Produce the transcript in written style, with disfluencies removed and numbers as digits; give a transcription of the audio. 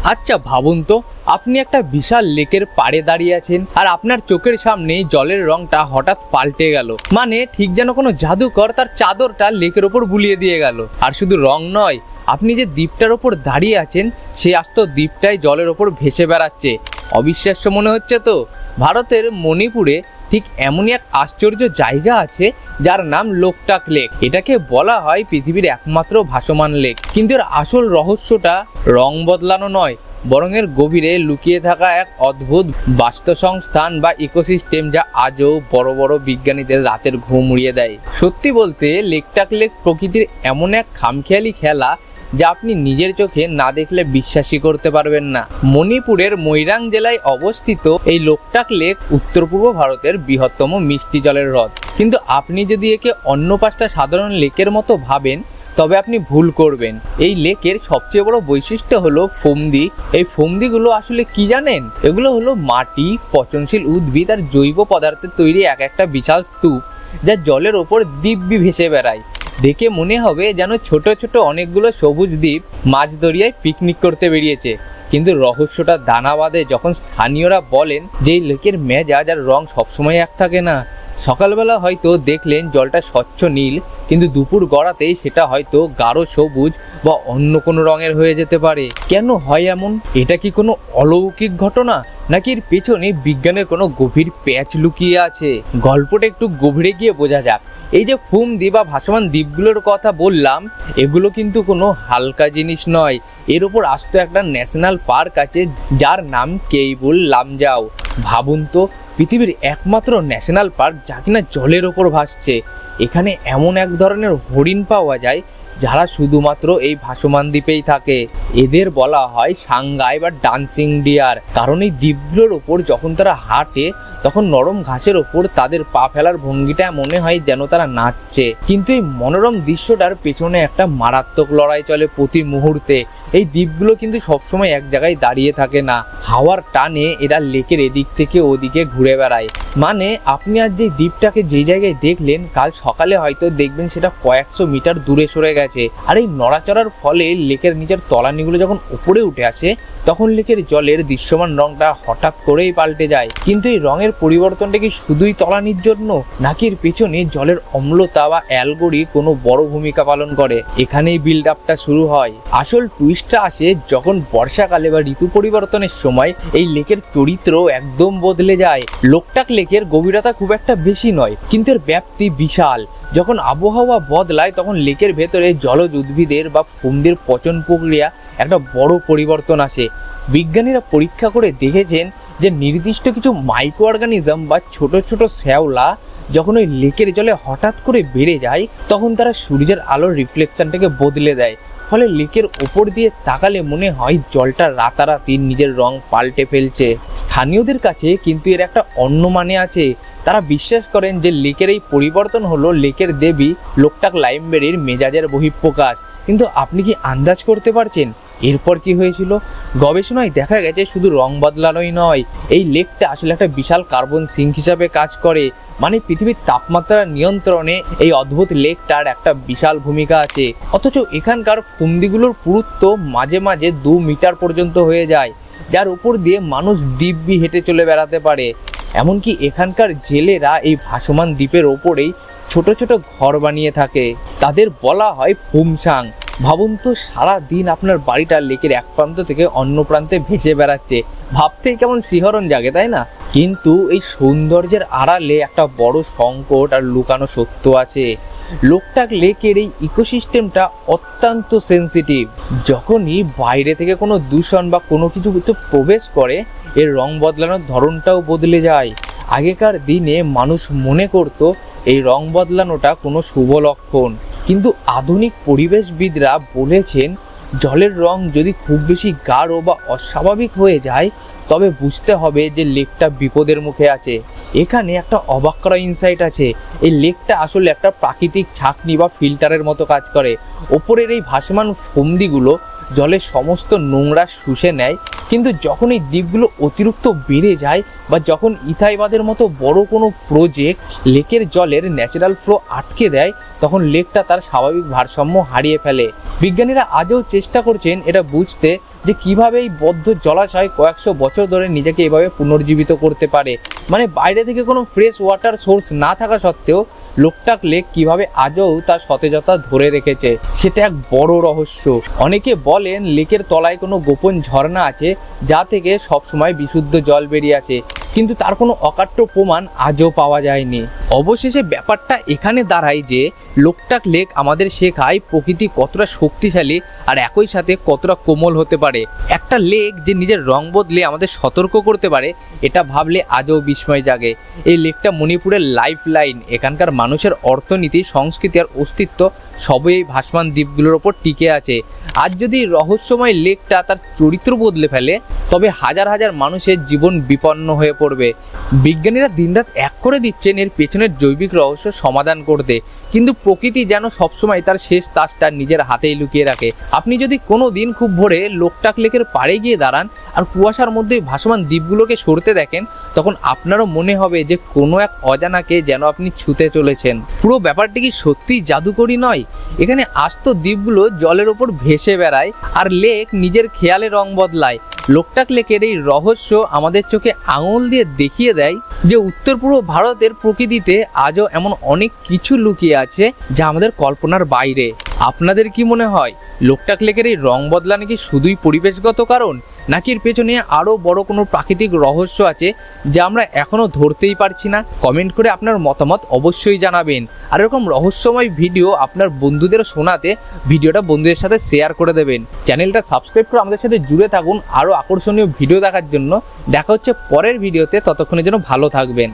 আচ্ছা ভাবুন তো, আপনি একটা বিশাল লেকের পাড়ে দাঁড়িয়ে আছেন আর আপনার চোখের সামনেই জলের রংটা হঠাৎ পাল্টে গেল। মানে ঠিক যেন কোনো জাদুকর তার চাদরটা লেকের ওপর বুলিয়ে দিয়ে গেল। আর শুধু রং নয়, আপনি যে দ্বীপটার ওপর দাঁড়িয়ে আছেন সেই আস্ত দ্বীপটাই জলের ওপর ভেসে বেড়াচ্ছে। অবিশ্বাস্য মনে হচ্ছে তো? ভারতের মণিপুরে ঠিক এমনই এক আশ্চর্য জায়গা আছে যার নাম লোকটাক লেক। এটাকে বলা হয় পৃথিবীর একমাত্র ভাসমান লেক। কিন্তু এর আসল রহস্যটা রং বদলানো নয়, বরং এর গভীরে লুকিয়ে থাকা এক অদ্ভুত বাস্তুসংস্থান বা ইকোসিস্টেম, যা আজও বড় বড় বিজ্ঞানীদের রাতের ঘুম উড়িয়ে দেয়। সত্যি বলতে লোকটাক লেক প্রকৃতির এমন এক খামখেয়ালি খেলা যা আপনি নিজের চোখে না দেখলে বিশ্বাসই করতে পারবেন না। মণিপুরের মৈরাং জেলায় অবস্থিত এই লোকটাক লেক উত্তর পূর্ব ভারতের বৃহত্তম মিষ্টি জলের হ্রদ। কিন্তু আপনি যদি একে অন্য 5টা সাধারণ লেকের মতো ভাবেন তবে আপনি ভুল করবেন। এই লেকের সবচেয়ে বড় বৈশিষ্ট্য হলো ফোমদি। এই ফোমদিগুলো আসলে কি জানেন? এগুলো হলো মাটি, পচনশীল উদ্ভিদ আর জৈব পদার্থের তৈরি এক একটা বিশাল স্তূপ, যা জলের ওপর দিব্যি ভেসে বেড়ায়। দেখে মনে হবে যেন ছোট ছোট অনেকগুলো সবুজ দ্বীপ মাঝ দরিয়ায় পিকনিক করতে বেরিয়েছে। কিন্তু রহস্যটা দানা বাঁধে যখন স্থানীয়রা বলেন যে এই লেকের মেজাজ আর রং সবসময় এক থাকে না। সকালবেলা হয়তো দেখলেন জলটা স্বচ্ছ নীল, কিন্তু দুপুর গড়াতেই সেটা হয়তো গাঢ় সবুজ বা অন্য কোনো রঙের হয়ে যেতে পারে। কেন হয় এমন? এটা কি কোনো অলৌকিক ঘটনা, নাকি এর পেছনে বিজ্ঞানের কোনো গভীর প্যাচ লুকিয়ে আছে? গল্পটা একটু গভীরে গিয়ে বোঝা যাক। এই যে ফোমদি বা ভাসমান দ্বীপগুলোর কথা বললাম, এগুলো কিন্তু কোনো হালকা জিনিস নয়। এর উপর আস্ত একটা ন্যাশনাল পার্ক আছে যার নাম কেইবুল লামজাও। ভাবুন তো, পৃথিবীর একমাত্র ন্যাশনাল পার্ক যা কিনা জলের ওপর ভাসছে। এখানে এমন এক ধরনের হরিণ পাওয়া যায় যারা শুধুমাত্র এই ভাসমান দ্বীপেই থাকে। এদের বলা হয় সাংগাই বা ডান্সিং ডিয়ার, কারণ এই দ্বীপগুলোর ওপর যখন তারা হাঁটে তখন নরম ঘাসের ওপর তাদের পা ফেলার ভঙ্গিটা মনে হয় যেন তারা নাচছে। কিন্তু এই মনোরম দৃশ্যটার পেছনে একটা মারাত্মক লড়াই চলে প্রতি মুহূর্তে। এই দ্বীপগুলো কিন্তু সবসময় এক জায়গায় দাঁড়িয়ে থাকে না। হাওয়ার টানে এরা লেকের এদিক থেকে ওদিকে ঘুরে বেড়ায়। মানে আপনি আজ যে দ্বীপটাকে যে জায়গায় দেখলেন, কাল সকালে হয়তো দেখবেন সেটা কয়েকশো মিটার দূরে সরে গেছে। আর এই নড়াচড়ার ফলে লেকের নিচের তলানিগুলো যখন উপরে উঠে আসে তখন লেকের জলের দৃশ্যমান রংটা হঠাৎ করেই পাল্টে যায়। কিন্তু এই রঙের পরিবর্তনটা কি শুধুই তলানির জন্য, নাকি এর পেছনে জলের অম্লতা বা অ্যালগোরি কোনো বড় ভূমিকা পালন করে? এখানেই বিল্ড আপটা শুরু হয়। আসল টুইস্টটা আসে যখন বর্ষাকালে বা ঋতু পরিবর্তনের সময় এই লেকের চরিত্র একদম বদলে যায়। লোকটাক লেকের গভীরতা খুব একটা বেশি নয়, কিন্তু এর ব্যাপ্তি বিশাল। যখন আবহাওয়া বদলায় তখন লেকের ভেতরে জলজ উদ্ভিদের বা ফোমদের পচন প্রক্রিয়া একটা বড় পরিবর্তন আসে। বিজ্ঞানীরা পরীক্ষা করে দেখেছেন যে নির্দিষ্ট কিছু মাইক্রো অর্গানিজম বা ছোট ছোট শ্যাওলা যখন ওই লেকের জলে হঠাৎ করে বেড়ে যায় তখন তারা সূর্যের আলোর রিফ্লেকশনটাকে বদলে দেয়। ফলে লেকের ওপর দিয়ে তাকালে মনে হয় জলটা রাতারাতি নিজের রং পাল্টে ফেলছে। স্থানীয়দের কাছে কিন্তু এর একটা অন্য মানে আছে। তারা বিশ্বাস করেন যে লেকের এই পরিবর্তন হলো লেকের দেবী লোকটাক লাইমবেরির মেজাজের বহিঃপ্রকাশ। কিন্তু আপনি কি আন্দাজ করতে পারছেন এরপর কি হয়েছিল? গবেষণায় দেখা গেছে শুধু রং বদলানোই নয়, এই লেকটা আসলে একটা বিশাল কার্বন সিঙ্ক হিসাবে কাজ করে। মানে পৃথিবীর তাপমাত্রা নিয়ন্ত্রণে এই অদ্ভুত লেকটার একটা বিশাল ভূমিকা আছে। অথচ এখানকার ফোমদিগুলোর পুরুত্ব মাঝে মাঝে 2 মিটার পর্যন্ত হয়ে যায়, যার উপর দিয়ে মানুষ দিব্যি হেঁটে চলে বেড়াতে পারে। এমনকি এখানকার জেলেরা এই ভাসমান দ্বীপের ওপরেই ছোট ছোট ঘর বানিয়ে থাকে। তাদের বলা হয় ফুমসাং। ভাবুন তো, সারা দিন আপনার বাড়িটা লেকের এক প্রান্ত থেকে অন্য প্রান্তে ভেসে বেড়াচ্ছে। ভাবতেই কেমন শিহরণ জাগে, তাই না? কিন্তু এই সৌন্দর্যের আড়ালে একটা বড় সংকট আর লুকানো সত্য আছে। লোকটাক লেকের এই ইকোসিস্টেমটা অত্যন্ত সেন্সিটিভ। যখনই বাইরে থেকে কোনো দূষণ বা কোনো কিছু প্রবেশ করে এর রং বদলানোর ধরনটাও বদলে যায়। আগেকার দিনে মানুষ মনে করত এই রং বদলানোটা কোনো শুভ লক্ষণ, কিন্তু আধুনিক পরিবেশবিদরা বলেছেন জলের রং যদি খুব বেশি গাঢ় বা অস্বাভাবিক হয়ে যায় তবে বুঝতে হবে যে লেকটা বিপদের মুখে আছে। এখানে একটা অবাক করা ইনসাইট আছে। এই লেকটা আসলে একটা প্রাকৃতিক ছাঁকনি বা ফিল্টারের মতো কাজ করে। ওপরের এই ভাসমান ফোমদিগুলো জলের সমস্ত নোংরা শুষে নেয়, কিন্তু যখন এই দ্বীপগুলো অতিরিক্ত বেড়ে যায় বা যখন ইথাইবাদের মতো বড় কোনো প্রজেক্ট লেকের জলের ন্যাচারাল ফ্লো আটকে দেয় তখন লেকটা তার স্বাভাবিক ভারসাম্য হারিয়ে ফেলে। বিজ্ঞানীরা আজও চেষ্টা করছেন এটা বুঝতে যে কিভাবে এই বদ্ধ জলাশয় কয়েকশো বছর ধরে নিজেকে এভাবে পুনর্জীবিত করতে পারে। মানে বাইরে থেকে কোনো ফ্রেশ ওয়াটার সোর্স না থাকা সত্ত্বেও লোকটাক লেক কিভাবে আজও তার সতেজতা ধরে রেখেছে, সেটা এক বড় রহস্য। অনেকে বলেন লেকের তলায় কোনো গোপন ঝর্ণা আছে যা থেকে সবসময় বিশুদ্ধ জল বেরিয়ে আসে, কিন্তু তার কোনো অকাট্য প্রমাণ আজও পাওয়া যায়নি। অবশেষে ব্যাপারটা এখানে দাঁড়ায় যে লোকটাক লেক আমাদের শেখায় প্রকৃতি কতটা শক্তিশালী আর একই সাথে কতটা কোমল হতে পারে। একটা লেক যে নিজের রং বদলে আমাদের সতর্ক করতে পারে, এটা ভাবলে আজও বিস্ময় জাগে। এই লেকটা মণিপুরের লাইফ লাইন। এখানকার মানুষের অর্থনীতি, সংস্কৃতি আর অস্তিত্ব সবই এই ভাসমান দ্বীপগুলোর ওপর টিকে আছে। আজ যদি রহস্যময় লেকটা তার চরিত্র বদলে ফেলে, তবে হাজার হাজার মানুষের জীবন বিপন্ন হয়ে পড়বে। বিজ্ঞানীরা দিনরাত এক করে দিচ্ছেন এর পেছনের জৈবিক রহস্য সমাধান করতে, কিন্তু প্রকৃতি যেন সবসময় তার শেষ তাজটা নিজের হাতেই লুকিয়ে রাখে। আপনি যদি কোনো দিন খুব ভোরে লোকটাক লেকের পাড়ে গিয়ে দাঁড়ান আর কুয়াশার মধ্যে ভাসমান দ্বীপগুলোকে সরতে দেখেন, তখন আপনারও মনে হবে যে কোনো এক অজানাকে যেন আপনি ছুঁতে চলেছেন। পুরো ব্যাপারটি কি সত্যিই জাদুকরী নয়? এখানে আস্ত দ্বীপগুলো জলের ওপর ভেসে বেড়ায় আর লেক নিজের খেয়ালে রং বদলায়। লোকটাক লেকের এই রহস্য আমাদের চোখে আঙুল দিয়ে দেখিয়ে দেয় যে উত্তর পূর্ব ভারতের প্রকৃতিতে আজও এমন অনেক কিছু লুকিয়ে আছে যা আমাদের কল্পনার বাইরে। আপনাদের কি মনে হয় লোকটাক লেকের এই রং বদলানো কি শুধুই পরিবেশগত কারণ, নাকি এর পেছনে আরও বড় কোনো প্রাকৃতিক রহস্য আছে যা আমরা এখনও ধরতেই পারছি না? কমেন্ট করে আপনার মতামত অবশ্যই জানাবেন। আর এরকম রহস্যময় ভিডিও আপনার বন্ধুদের শোনাতে ভিডিওটা বন্ধুদের সাথে শেয়ার করে দেবেন। চ্যানেলটা সাবস্ক্রাইব করে আমাদের সাথে জুড়ে থাকুন আরও আকর্ষণীয় ভিডিও দেখার জন্য। দেখা হচ্ছে পরের ভিডিওতে, ততক্ষণের জন্য ভালো থাকবেন।